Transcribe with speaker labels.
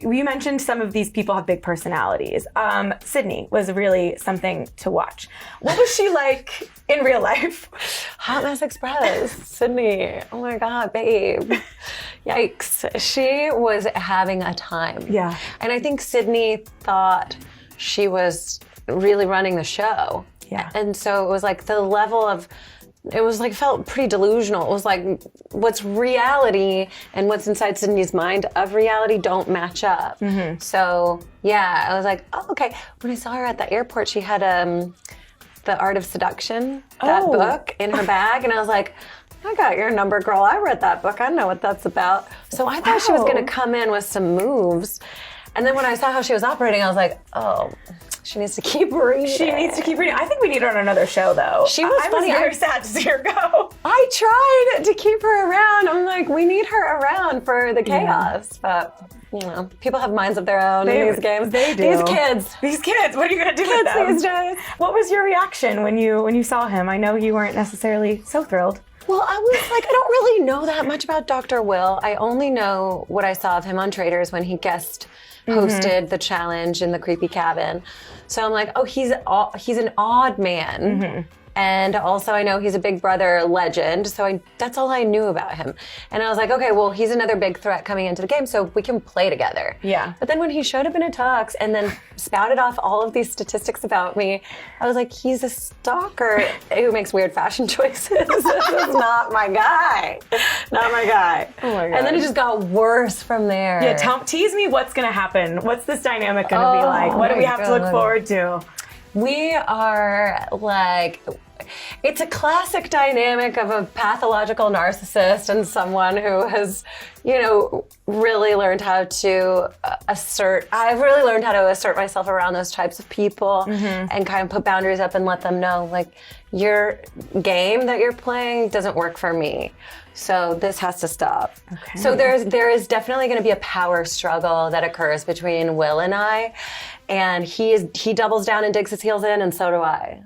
Speaker 1: You mentioned some of these people have big personalities. Sydney was really something to watch. What was she like in real life?
Speaker 2: Hot Mess Express. Sydney. Oh my God, babe. Yikes. She was having a time.
Speaker 1: Yeah.
Speaker 2: And I think Sydney thought she was really running the show.
Speaker 1: Yeah.
Speaker 2: And so it was like the level of, it was like, felt pretty delusional. It was like what's reality and what's inside Sydney's mind of reality don't match up. Mm-hmm. So yeah, I was like, oh, okay. When I saw her at the airport, she had The Art of Seduction, that book in her bag. And I was like, I got your number, girl. I read that book. I know what that's about. So I thought she was going to come in with some moves. And then when I saw how she was operating, I was like, oh, she needs to keep reading.
Speaker 1: She needs to keep reading. I think we need her on another show, though.
Speaker 2: She was funny.
Speaker 1: I was very sad to see her go.
Speaker 2: I tried to keep her around. I'm like, we need her around for the chaos. Yeah. But, you know, people have minds of their own in these games.
Speaker 1: They do. These kids. What are you going to do with them?
Speaker 2: These days.
Speaker 1: What was your reaction when you saw him? I know you weren't necessarily so thrilled.
Speaker 2: Well, I was like, I don't really know that much about Dr. Will. I only know what I saw of him on Traders when he guest hosted the challenge in the creepy cabin. So I'm like, oh, he's an odd man. Mm-hmm. And also I know he's a Big Brother legend, so that's all I knew about him. And I was like, okay, well, he's another big threat coming into the game, so we can play together.
Speaker 1: Yeah.
Speaker 2: But then when he showed up in a tux and then spouted off all of these statistics about me, I was like, he's a stalker who makes weird fashion choices. This is not my guy. Not my guy.
Speaker 1: Oh my God.
Speaker 2: And then it just got worse from there.
Speaker 1: Yeah, tease me what's going to happen. What's this dynamic going to be like? What do we have to look forward to?
Speaker 2: We are like, it's a classic dynamic of a pathological narcissist and someone who has, you know, really learned how to I've really learned how to assert myself around those types of people and kind of put boundaries up and let them know, like, your game that you're playing doesn't work for me. So this has to stop. Okay. So there is definitely going to be a power struggle that occurs between Will and I. And he doubles down and digs his heels in, and so do I.